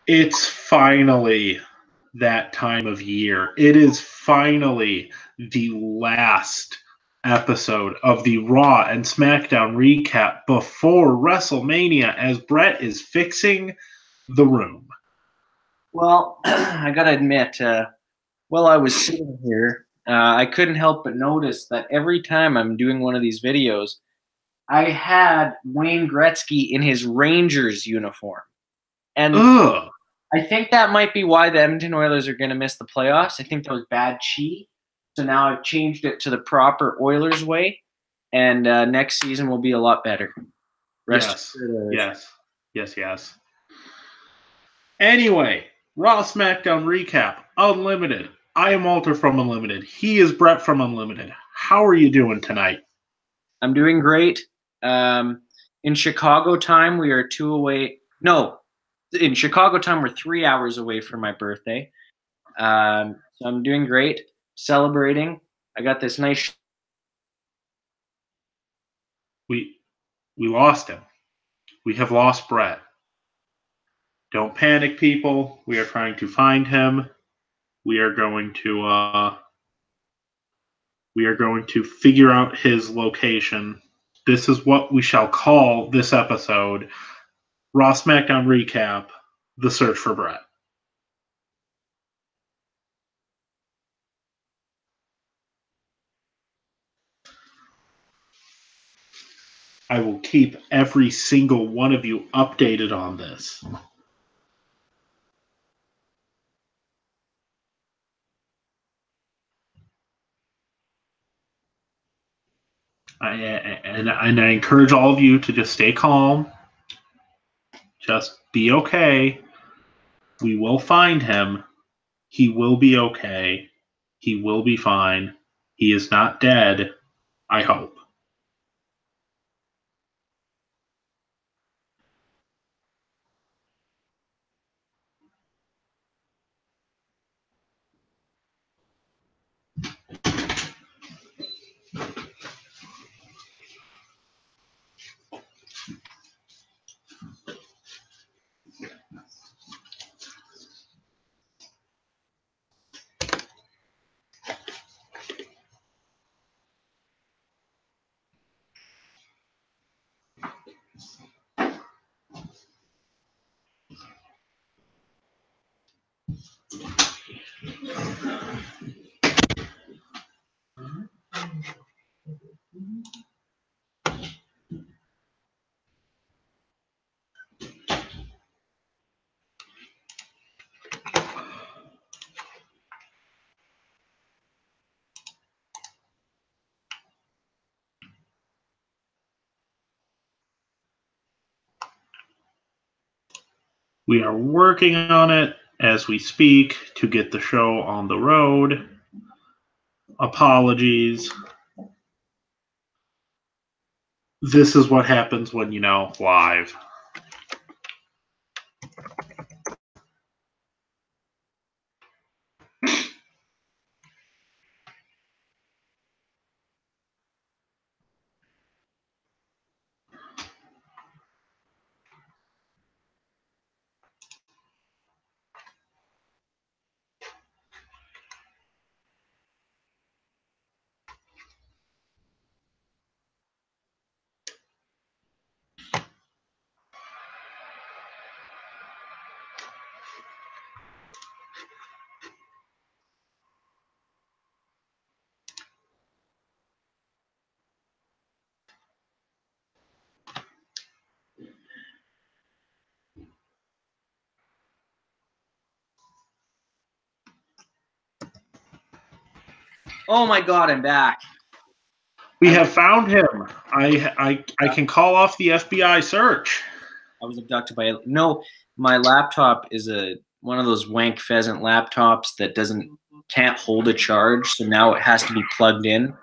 It's finally that time of year. It is finally the last episode of the Raw and Smackdown recap before WrestleMania as Brett is fixing the room. Well, I gotta admit, while I was sitting here, I couldn't help but notice that every time I'm doing one of these videos, I had Wayne Gretzky in his Rangers uniform. And Ugh. I think that might be why the Edmonton Oilers are going to miss the playoffs. I think that was bad chi. So now I've changed it to the proper Oilers way, and next season will be a lot better. Yes. Anyway, Raw Smackdown recap, Unlimited. I am Walter from Unlimited. He is Brett from Unlimited. How are you doing tonight? I'm doing great. In Chicago time, we are 2 away. No, in Chicago time, we're 3 hours away from my birthday. So I'm doing great, celebrating. I got this nice. We lost him. We have lost Brett. Don't panic, people. We are trying to find him. We are going to figure out his location. This is what we shall call this episode, Raw SmackDown Recap, The Search for Brett. I will keep every single one of you updated on this. And I encourage all of you to just stay calm. Just be okay. We will find him. He will be okay. He will be fine. He is not dead, I hope. We are working on it as we speak to get the show on the road. Apologies. This is what happens when, live. Oh my God, I'm back. We have found him. I can call off the FBI search. I was abducted by no. My laptop is one of those wank pheasant laptops that can't hold a charge, so now it has to be plugged in.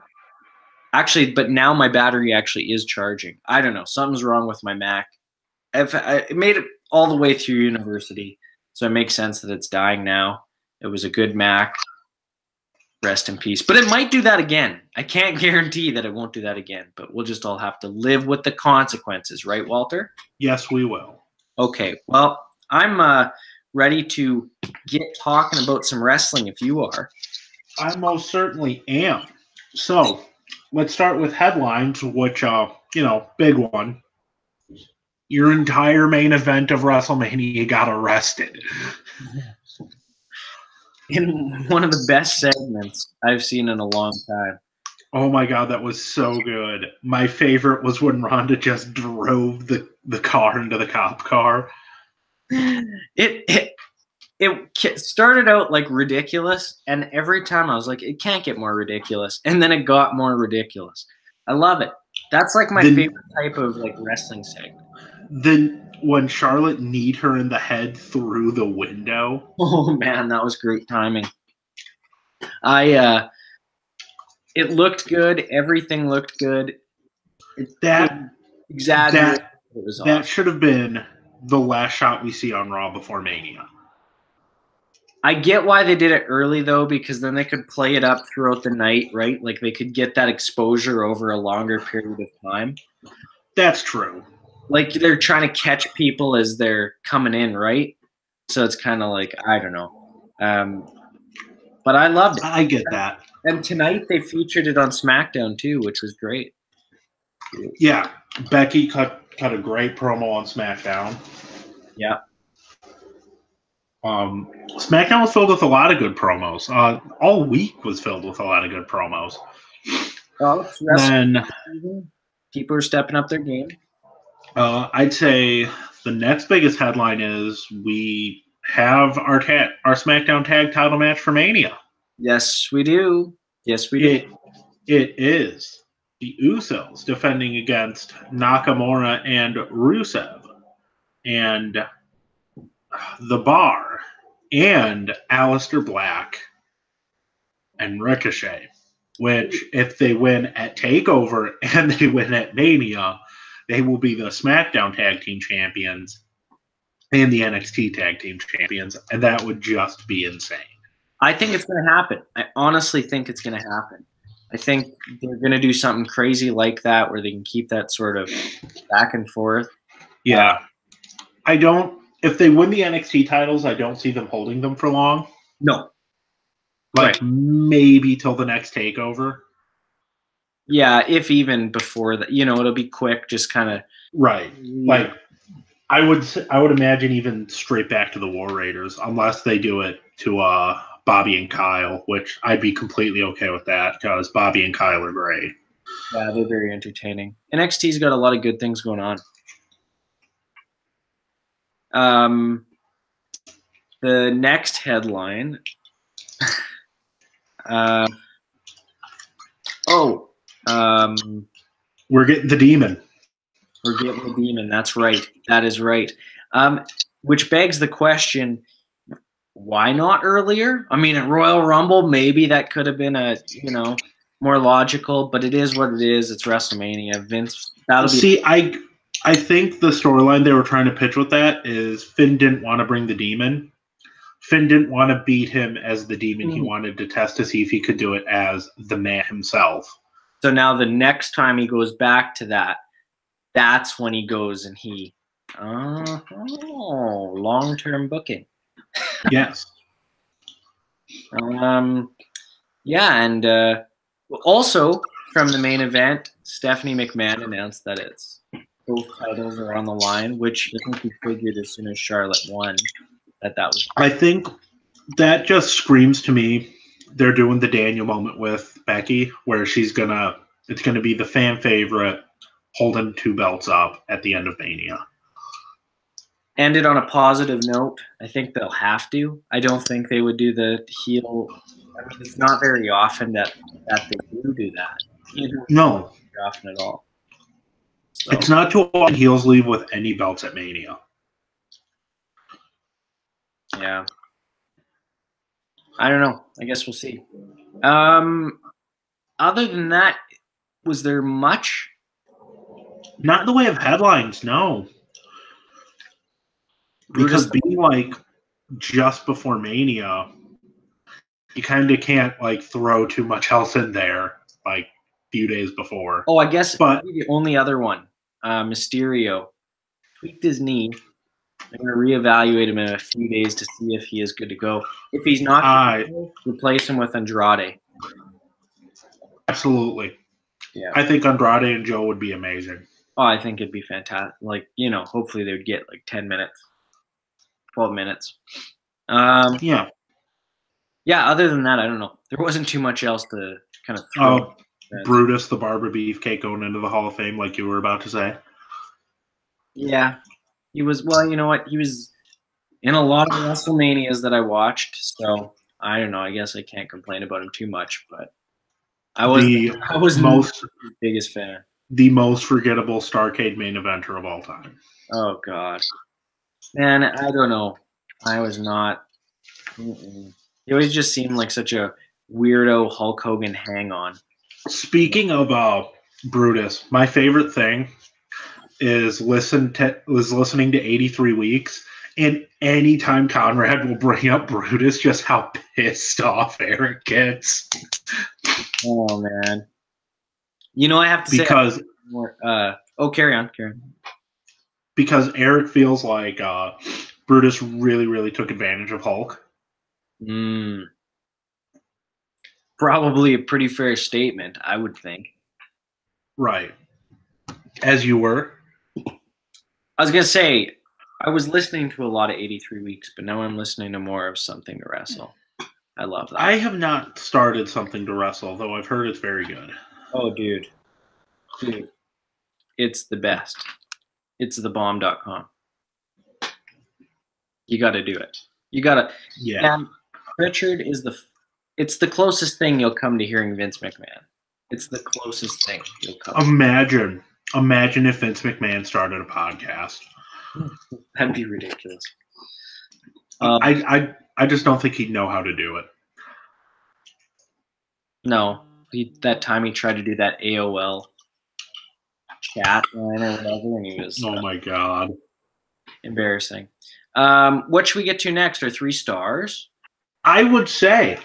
Actually, but now my battery actually is charging. I don't know. Something's wrong with my Mac. I made it all the way through university, so it makes sense that it's dying now. It was a good Mac. Rest in peace. But it might do that again. I can't guarantee that it won't do that again, but we'll just all have to live with the consequences, right, Walter? Yes, we will. Okay. Well, I'm ready to get talking about some wrestling if you are. I most certainly am. So let's start with headlines, which, big one. Your entire main event of WrestleMania got arrested. In one of the best segments I've seen in a long time. Oh my God, that was so good. My favorite was when Ronda just drove the car into the cop car. It started out like ridiculous, and every time I was like, it can't get more ridiculous, and then it got more ridiculous. I love it. That's like my favorite type of like wrestling segment. Then when Charlotte kneed her in the head through the window. Oh man, that was great timing. It looked good. Everything looked good. That awesome. That should have been the last shot we see on Raw before Mania. I get why they did it early, though, because then they could play it up throughout the night, right? Like they could get that exposure over a longer period of time. That's true. Like they're trying to catch people as they're coming in, right? So it's kind of like, I don't know. But I loved it. I get that. And tonight they featured it on Smackdown, too, which was great. Yeah. Becky cut a great promo on SmackDown. Yeah. SmackDown was filled with a lot of good promos. All week was filled with a lot of good promos. Then people are stepping up their game. I'd say the next biggest headline is we have our SmackDown Tag Title match for Mania. Yes, we do. Yes, we do. It is the Usos defending against Nakamura and Rusev, and The Bar, and Aleister Black, and Ricochet, which if they win at TakeOver and they win at Mania, they will be the SmackDown Tag Team Champions and the NXT Tag Team Champions, and that would just be insane. I think it's going to happen. I honestly think it's going to happen. I think they're going to do something crazy like that where they can keep that sort of back and forth. Yeah. If they win the NXT titles, I don't see them holding them for long. No. Like maybe till the next TakeOver. Yeah, if even before that, it'll be quick, just kind of. Right. Like I would imagine even straight back to the War Raiders, unless they do it to Bobby and Kyle, which I'd be completely okay with that because Bobby and Kyle are great. Yeah, they're very entertaining. NXT's got a lot of good things going on. The next headline. We're getting the Demon. We're getting the Demon. That's right. That is right. Which begs the question, why not earlier? I mean, at Royal Rumble, maybe that could have been more logical, but it is what it is. It's WrestleMania. Vince, that'll be. See, I think the storyline they were trying to pitch with that is Finn didn't want to bring the Demon. Finn didn't want to beat him as the Demon. He wanted to test to see if he could do it as the man himself. So now the next time he goes back to that, that's when he goes and he long-term booking. Yes. Yeah, and also from the main event, Stephanie McMahon announced that both titles are on the line, which I think we figured as soon as Charlotte won that was. I think that just screams to me they're doing the Daniel moment with Becky, where it's gonna be the fan favorite holding 2 belts up at the end of Mania. Ended on a positive note. I think they'll have to. I don't think they would do the heel. I mean, it's not very often that they do that. No. Very often at all. So. It's not too often heels leave with any belts at Mania. Yeah. I don't know. I guess we'll see. Other than that, was there much? Not in the way of headlines, no. Because being like just before Mania, you kind of can't like throw too much else in there like a few days before. Oh, I guess the only other one, Mysterio, tweaked his knee. They're going to reevaluate him in a few days to see if he is good to go. If he's not, replace him with Andrade. Absolutely. Yeah. I think Andrade and Joe would be amazing. Oh, I think it'd be fantastic. Like, hopefully they would get like 10 minutes, 12 minutes. Yeah. Yeah, other than that, I don't know. There wasn't too much else to kind of throw. Brutus the Barber Beefcake going into the Hall of Fame, like you were about to say. Yeah. He was, well, you know what? He was in a lot of WrestleManias that I watched, so I don't know. I guess I can't complain about him too much, but I was the biggest fan. The most forgettable Starrcade main eventer of all time. Oh, God. Man, I don't know. I was not. He always just seemed like such a weirdo Hulk Hogan hang-on. Speaking of Brutus, my favorite thing is listening to 83 Weeks, and anytime Conrad will bring up Brutus, just how pissed off Eric gets. Oh, man. I have to say... Because... carry on. Because Eric feels like Brutus really, really took advantage of Hulk. Probably a pretty fair statement, I would think. Right. As you were. I was going to say, I was listening to a lot of 83 Weeks, but now I'm listening to more of Something to Wrestle. I love that. I have not started Something to Wrestle, though I've heard it's very good. Oh, dude. It's the best. It's thebomb.com. You got to do it. You got to. Yeah. And Richard is it's the closest thing you'll come to hearing Vince McMahon. It's the closest thing you'll come Imagine if Vince McMahon started a podcast. That'd be ridiculous. I just don't think he'd know how to do it. No. That time he tried to do that AOL chat line or whatever, and he was... Oh, my God. Embarrassing. What should we get to next? Are 3 stars? I would say.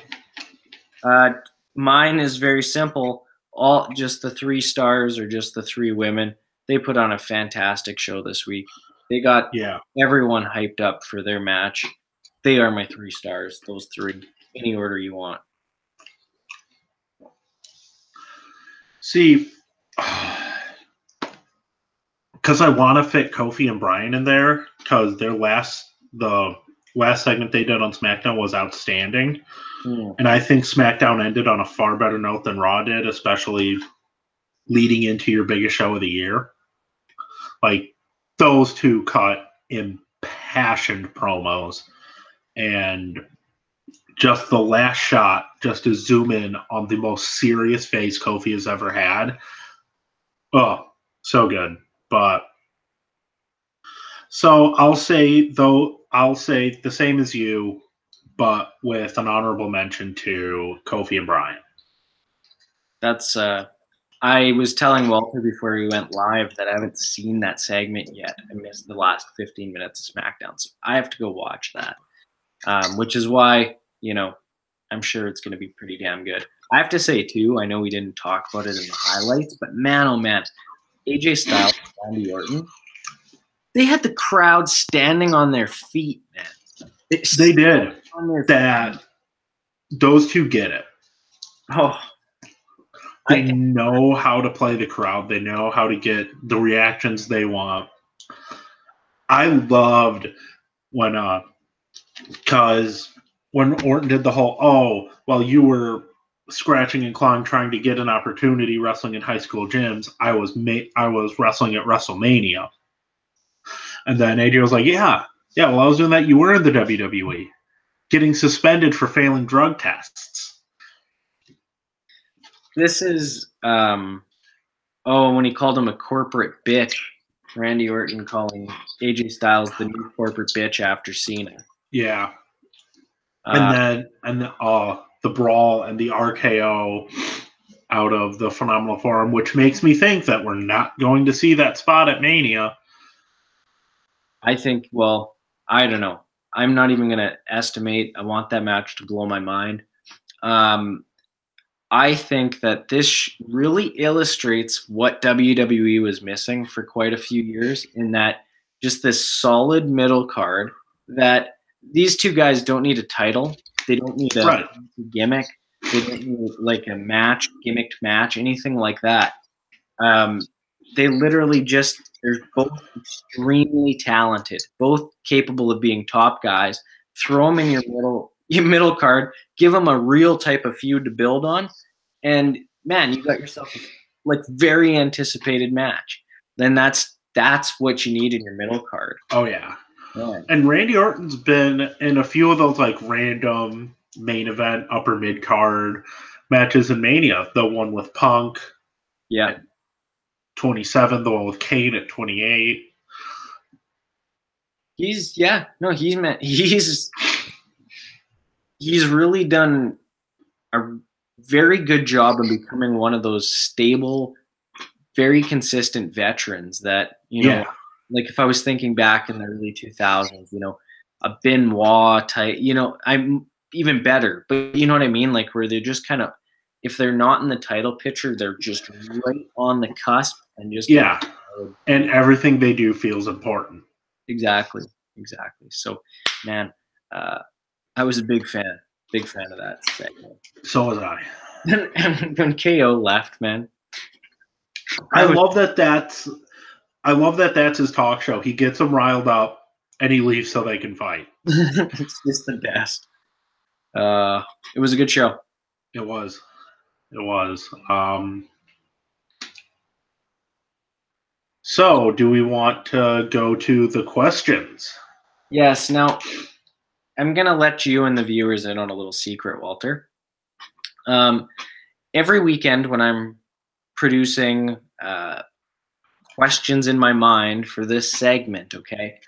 Mine is very simple. Just the 3 stars or just the 3 women. They put on a fantastic show this week. They got everyone hyped up for their match. They are my 3 stars, those 3. Any order you want. See, because I want to fit Kofi and Bryan in there, because the last segment they did on SmackDown was outstanding. And I think SmackDown ended on a far better note than Raw did, especially leading into your biggest show of the year. Like, those two cut impassioned promos. And just the last shot, just to zoom in on the most serious face Kofi has ever had. Oh, so good. But so I'll say the same as you, but with an honorable mention to Kofi and Bryan. That's I was telling Walter before we went live that I haven't seen that segment yet. I missed the last 15 minutes of SmackDown, so I have to go watch that. Which is why, I'm sure it's going to be pretty damn good. I have to say, too, I know we didn't talk about it in the highlights, but man, oh man, AJ Styles and Randy Orton, they had the crowd standing on their feet, man. They did. Those two get it. Oh. They know how to play the crowd. They know how to get the reactions they want. I loved when Orton did the whole, you were scratching and clawing trying to get an opportunity wrestling in high school gyms, I was wrestling at WrestleMania. And then AJ was like, yeah, well, I was doing that. You were in the WWE. Getting suspended for failing drug tests. This is, when he called him a corporate bitch, Randy Orton calling AJ Styles the new corporate bitch after Cena. Yeah. And the brawl and the RKO out of the Phenomenal Forum, which makes me think that we're not going to see that spot at Mania. I think, I don't know. I'm not even going to estimate. I want that match to blow my mind. I think that this really illustrates what WWE was missing for quite a few years, in that just this solid middle card that these two guys don't need a title. They don't need a gimmick. They don't need like a match, gimmicked match, anything like that. They literally they're both extremely talented, both capable of being top guys. Throw them in your middle card, give them a real type of feud to build on, and man, you got yourself a like very anticipated match. Then that's what you need in your middle card. Oh yeah. And Randy Orton's been in a few of those like random main event upper mid card matches in Mania. The one with Punk. Yeah. At 27, the one with Kane at 28. He's really done a very good job of becoming one of those stable, very consistent veterans that, you know, like if I was thinking back in the early 2000s, you know, a Benoit type, you know, I'm even better, but you know what I mean? Like where they're just kind of, if they're not in the title picture, they're just right on the cusp and just and everything they do feels important. Exactly. So, man, I was a big fan of that segment. So was I. And when KO left, man, I love that that's his talk show. He gets them riled up and he leaves so they can fight. It's just the best. It was a good show. It was. So, do we want to go to the questions? Yes. Now, I'm going to let you and the viewers in on a little secret, Walter. Every weekend when I'm producing questions in my mind for this segment, okay,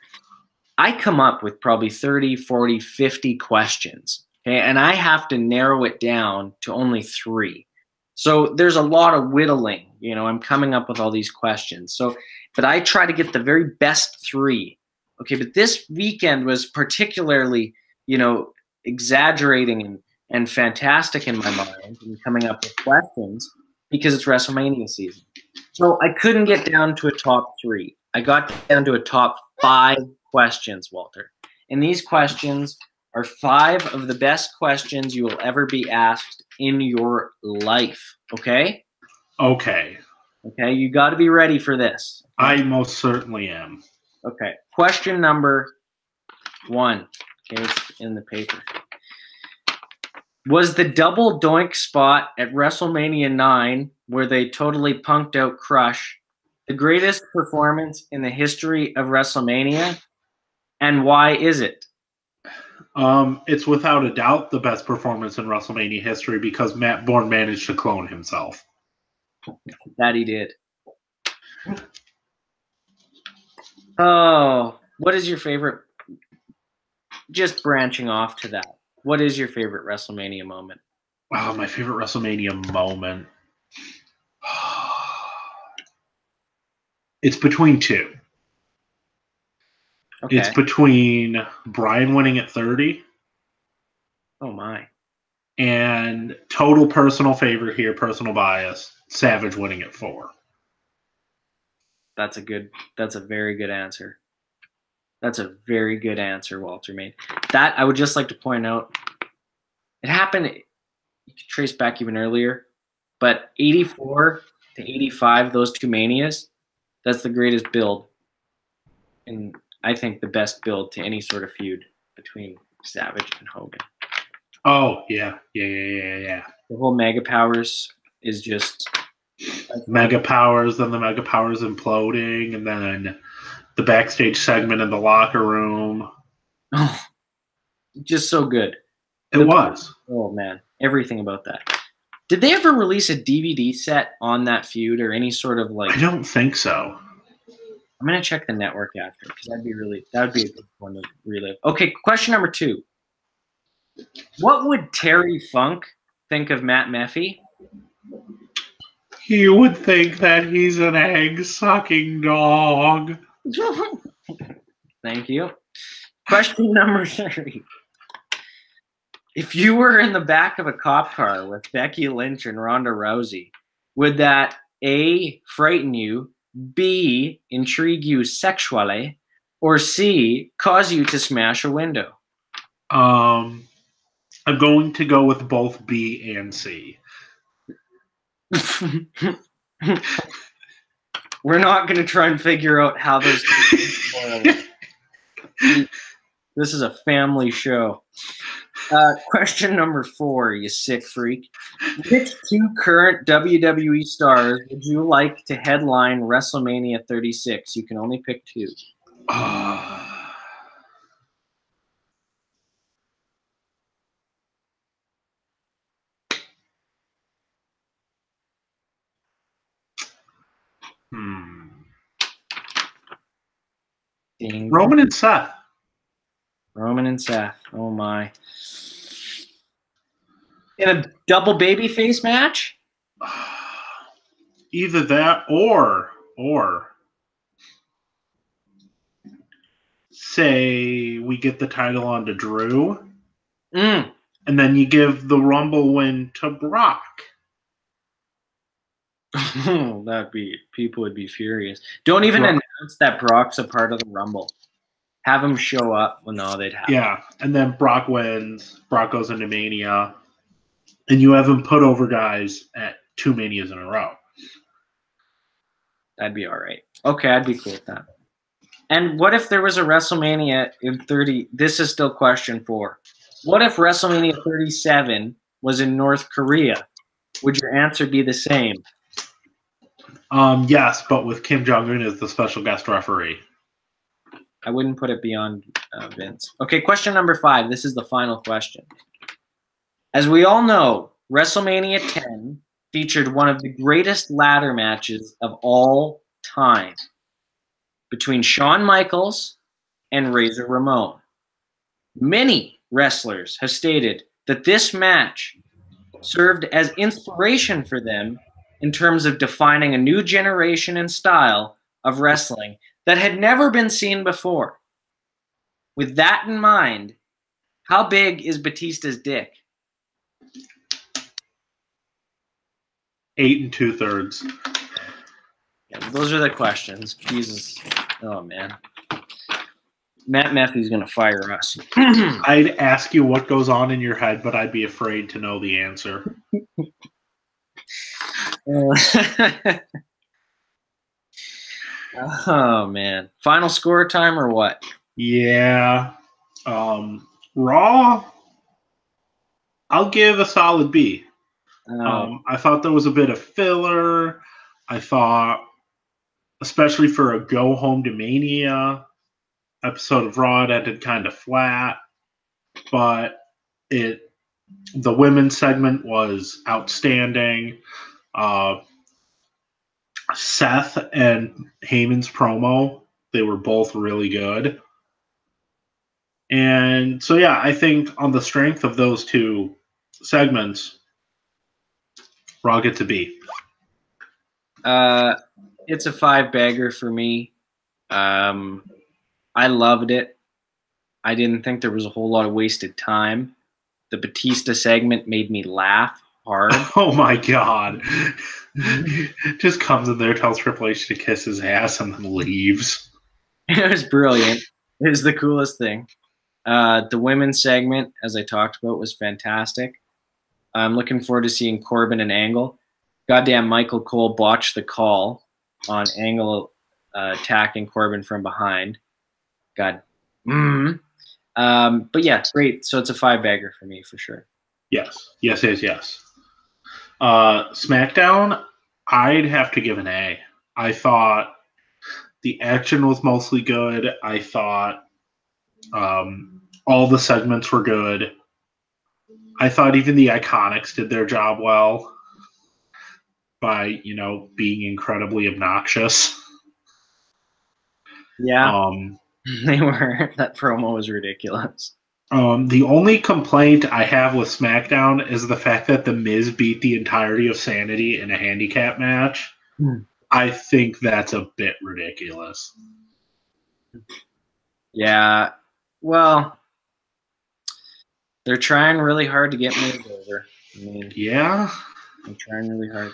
I come up with probably 30, 40, 50 questions, okay, and I have to narrow it down to only 3. So there's a lot of whittling, you know, I'm coming up with all these questions. So, but I try to get the very best 3. Okay, but this weekend was particularly, you know, exaggerating and fantastic in my mind and coming up with questions because it's WrestleMania season. So I couldn't get down to a top 3. I got down to a top 5 questions, Walter. And these questions are 5 of the best questions you will ever be asked in your life. Okay? Okay. Okay, you got to be ready for this. I most certainly am. Okay. Question number 1. Okay, it's in the paper. Was the double doink spot at WrestleMania 9, where they totally punked out Crush, the greatest performance in the history of WrestleMania? And why is it? It's without a doubt the best performance in WrestleMania history because Matt Bourne managed to clone himself. That he did. Oh, what is your favorite? Just branching off to that. What is your favorite WrestleMania moment? Oh, my favorite WrestleMania moment. It's between 2. Okay. It's between Bryan winning at 30. Oh, my. And total personal favorite here, personal bias, Savage winning at 4. That's a very good answer. That's a very good answer, Walter made. That, I would just like to point out, it happened, you could trace back even earlier, but 84 to 85, those 2 Manias, that's the greatest build. And I think the best build to any sort of feud between Savage and Hogan. Oh, yeah. The whole Mega Powers is just... Mega Powers, then the Mega Powers imploding, and then the backstage segment in the locker room. Oh, just so good. It was. Oh, man. Everything about that. Did they ever release a DVD set on that feud or any sort of like... I don't think so. I'm going to check the network after because that would be a good one to relive. Okay, question number 2. What would Terry Funk think of Matt Meffy? You would think that he's an egg-sucking dog. Thank you. Question number 3. If you were in the back of a cop car with Becky Lynch and Ronda Rousey, would that A, frighten you, B, intrigue you sexually, or C, cause you to smash a window? I'm going to go with both B and C. We're not going to try and figure out how those. This is a family show. Question number 4, you sick freak. Which 2 current WWE stars would you like to headline WrestleMania 36? You can only pick 2. Roman and Seth. Roman and Seth. Oh my. In a double babyface match? Either that or say we get the title onto Drew, and then you give the Rumble win to Brock. People would be furious. Don't even announce that Brock's a part of the Rumble. Have him show up. Well, no, they'd have. Yeah, and then Brock wins. Brock goes into Mania, and you have him put over guys at 2 Manias in a row. That'd be all right. Okay, I'd be cool with that. And what if there was a WrestleMania in 30? This is still question 4. What if WrestleMania 37 was in North Korea? Would your answer be the same? Yes, but with Kim Jong-un as the special guest referee. I wouldn't put it beyond Vince. Okay, question number 5. This is the final question. As we all know, WrestleMania 10 featured one of the greatest ladder matches of all time between Shawn Michaels and Razor Ramon. Many wrestlers have stated that this match served as inspiration for them in terms of defining a new generation and style of wrestling that had never been seen before. With that in mind, how big is Batista's dick? 8 2/3. Yeah, those are the questions. Jesus. Oh, man. Matt Meffy's going to fire us. I'd ask you what goes on in your head, but I'd be afraid to know the answer. Oh, man. Final score time or what? Yeah. Raw, I'll give a solid B. I thought there was a bit of filler. I thought, especially for a go home to Mania episode of Raw, it ended kind of flat. But the women's segment was outstanding. Seth and Heyman's promo, they were both really good. And so, yeah, I think on the strength of those 2 segments, Raw gets a B. It's a 5-bagger for me. I loved it. I didn't think there was a whole lot of wasted time. The Batista segment made me laugh hard. Oh my God. Just comes in there, tells Triple H to kiss his ass, and then leaves. It was brilliant. It was the coolest thing. The women's segment, as I talked about, was fantastic. I'm looking forward to seeing Corbin and Angle. Goddamn, Michael Cole botched the call on Angle attacking Corbin from behind. God. But yeah, great. So it's a 5-bagger for me for sure. Yes. SmackDown, I'd have to give an A. I thought the action was mostly good. I thought all the segments were good. I thought even the Iconics did their job well by, being incredibly obnoxious. Yeah, they were. That promo was ridiculous. The only complaint I have with SmackDown is the fact that The Miz beat the entirety of Sanity in a handicap match. I think that's a bit ridiculous. Yeah, well, they're trying really hard to get Miz over. I mean, yeah, they're trying really hard.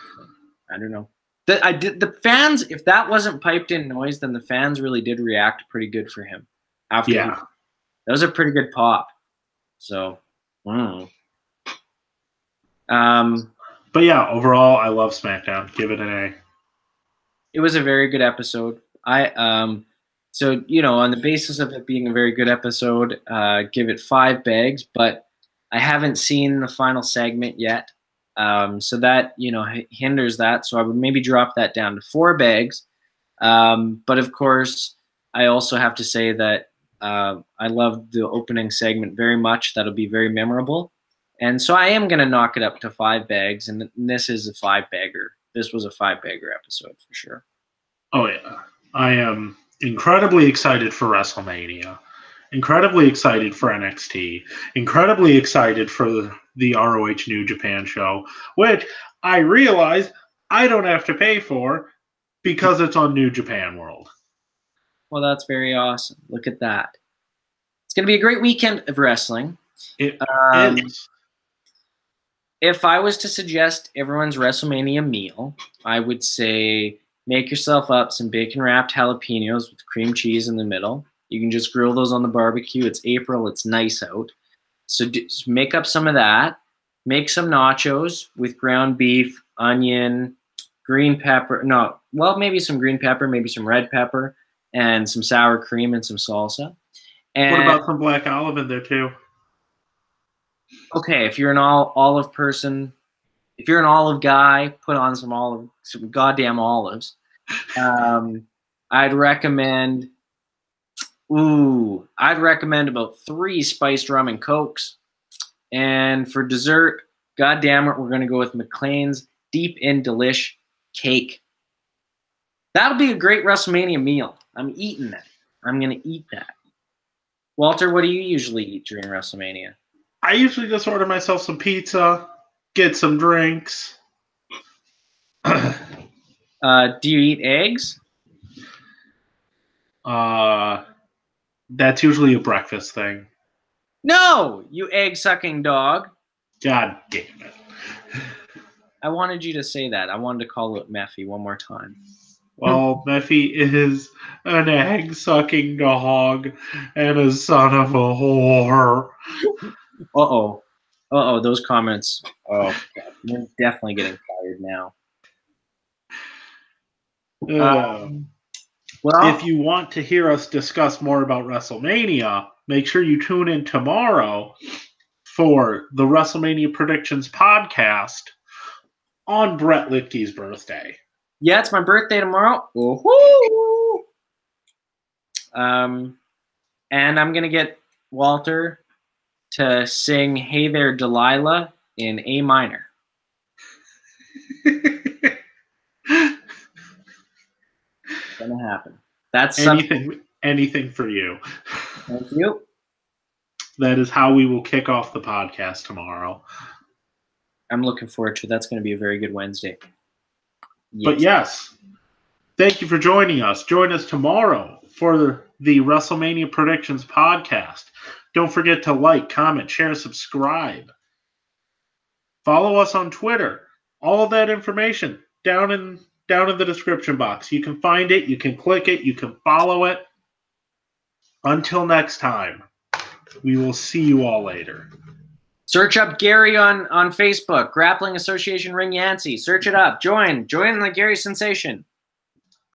I don't know. The fans, if that wasn't piped in noise, then the fans really did react pretty good for him. After that was a pretty good pop. So, but yeah, overall, I love SmackDown. Give it an A. It was a very good episode. So, on the basis of it being a very good episode, give it 5 bags, but I haven't seen the final segment yet. So that, hinders that. So I would maybe drop that down to 4 bags. But of course, I also have to say that I love the opening segment very much. That'll be very memorable. And so I am going to knock it up to 5 bags. And this is a 5-bagger. This was a 5-bagger episode for sure. Oh, yeah. I am incredibly excited for WrestleMania. Incredibly excited for NXT. Incredibly excited for the ROH New Japan show, which I realize I don't have to pay for because it's on New Japan World. Well, that's very awesome. Look at that. It's going to be a great weekend of wrestling. It is. If I was to suggest everyone's WrestleMania meal, I would say make yourself up some bacon-wrapped jalapenos with cream cheese in the middle. You can just grill those on the barbecue. It's April. It's nice out. So just make up some of that. Make some nachos with ground beef, onion, green pepper. No, well, maybe some green pepper, maybe some red pepper, and some sour cream and some salsa. And what about some black olive in there too? Okay, if you're an olive person, if you're an olive guy, put on some goddamn olives. I'd recommend about 3 spiced rum and cokes. And for dessert, goddamn it, we're gonna go with McLean's Deep in Delish cake. That'll be a great WrestleMania meal. I'm eating that. I'm gonna eat that. Walter, what do you usually eat during WrestleMania? I usually just order myself some pizza, get some drinks. Do you eat eggs? That's usually a breakfast thing. No, you egg-sucking dog. God damn it. I wanted you to say that. I wanted to call it Meffy one more time. Well, Meffy is an egg-sucking dog and a son of a whore. Uh-oh, those comments. Oh, God. You're definitely getting fired now. Well, if you want to hear us discuss more about WrestleMania, make sure you tune in tomorrow for the WrestleMania Predictions podcast on Brett Litkey's birthday. Yeah, it's my birthday tomorrow. Woohoo! And I'm going to get Walter to sing Hey There, Delilah in A minor. Gonna happen. That's anything for you. Thank you. That is how we will kick off the podcast tomorrow. I'm looking forward to it. That's going to be a very good Wednesday. Yes. But yes, thank you for joining us. Join us tomorrow for the WrestleMania Predictions podcast. Don't forget to like, comment, share, subscribe. Follow us on Twitter. All of that information down in the description box. You can find it, you can click it, you can follow it. Until next time, we will see you all later. Search up Gary on Facebook, Grappling Association Ring Yancey. Search it up. Join the Gary Sensation.